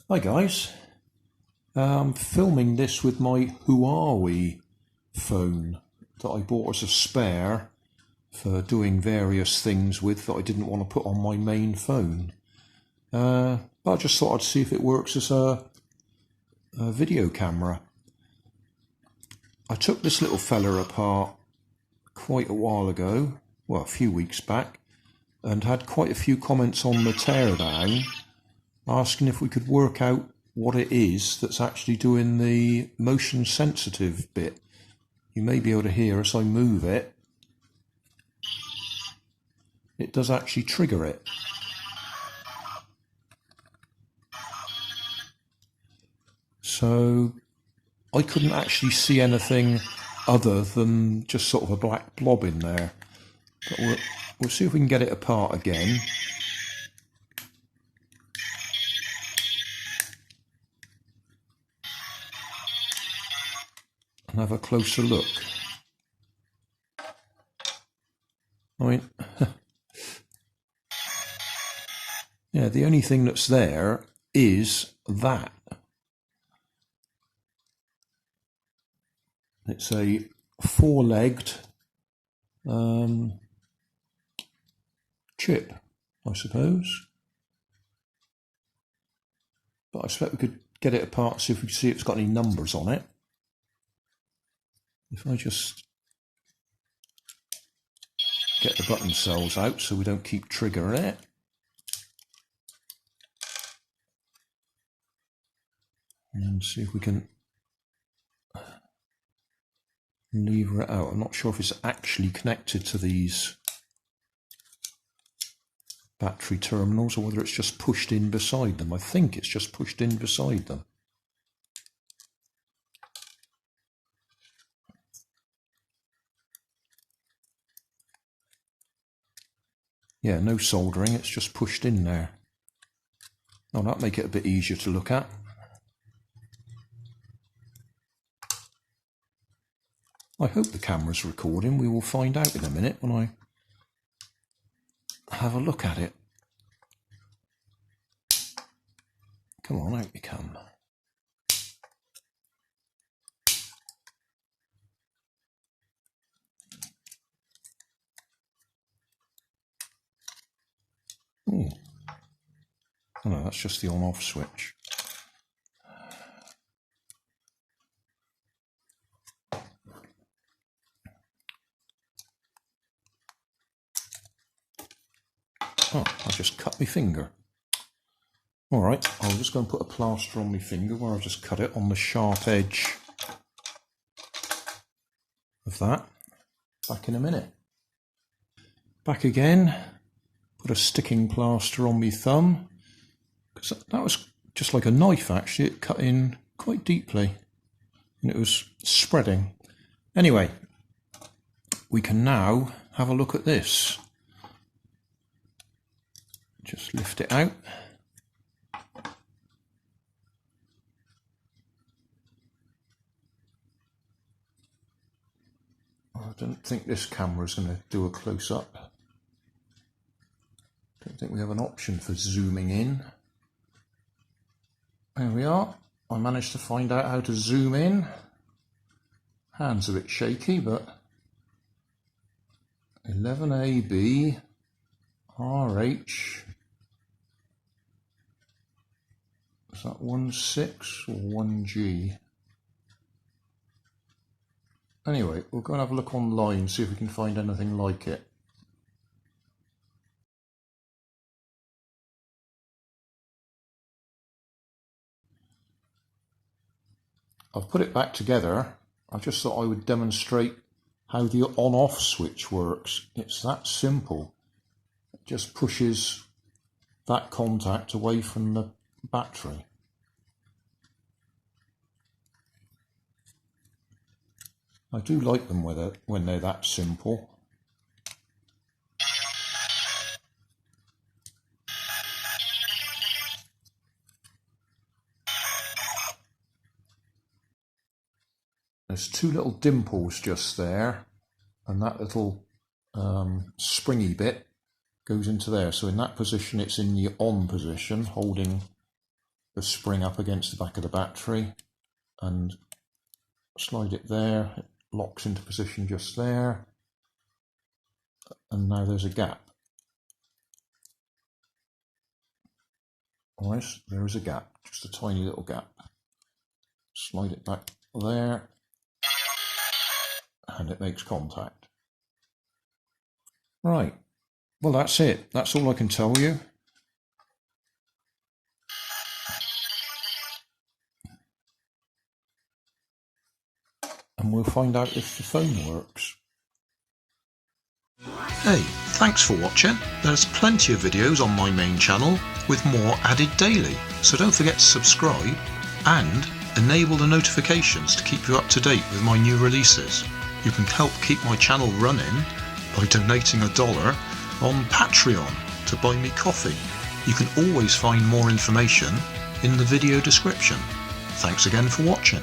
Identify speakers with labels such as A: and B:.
A: Hi guys, I'm filming this with my Huawei phone that I bought as a spare for doing various things with that I didn't want to put on my main phone. But I just thought I'd see if it works as a video camera. I took this little fella apart quite a while ago, well a few weeks back, and had quite a few comments on the teardown asking if we could work out what it is that's actually doing the motion sensitive bit. You may be able to hear as I move it. It does actually trigger it. So I couldn't actually see anything other than just sort of a black blob in there. But we'll see if we can get it apart again. And have a closer look. I mean, yeah, the only thing that's there is that. It's a four-legged chip, I suppose. But I expect we could get it apart, see if we can see if it's got any numbers on it. If I just get the button cells out so we don't keep triggering it. And see if we can lever it out. I'm not sure if it's actually connected to these battery terminals or whether it's just pushed in beside them. I think it's just pushed in beside them. Yeah, no soldering, it's just pushed in there. Oh, that'll make it a bit easier to look at. I hope the camera's recording. We will find out in a minute when I have a look at it. Come on, out you come. Oh no, that's just the on-off switch. Oh, I just cut my finger. Alright, I'll just go and put a plaster on my finger where I've just cut it on the sharp edge of that. Back in a minute. Back again. Put a sticking plaster on my thumb. Because that was just like a knife actually. It cut in quite deeply. And it was spreading. Anyway, we can now have a look at this. Just lift it out. I don't think this camera is going to do a close-up. Don't think we have an option for zooming in. There we are. I managed to find out how to zoom in. Hands a bit shaky, but 11AB RH. Is that 1.6 or 1G? Anyway, we'll go and have a look online, see if we can find anything like it. I've put it back together. I just thought I would demonstrate how the on-off switch works. It's that simple. It just pushes that contact away from the battery. I do like them when they're that simple. There's two little dimples just there, and that little springy bit goes into there. So in that position, it's in the on position, holding the spring up against the back of the battery and slide it there. It locks into position just there, and now there's a gap. Alright, there is a gap, just a tiny little gap. Slide it back there, and it makes contact. Right, well that's it. That's all I can tell you. And we'll find out if the phone works. Hey, thanks for watching. There's plenty of videos on my main channel with more added daily, so don't forget to subscribe and enable the notifications to keep you up to date with my new releases. You can help keep my channel running by donating $1 on Patreon to buy me coffee. You can always find more information in the video description. Thanks again for watching.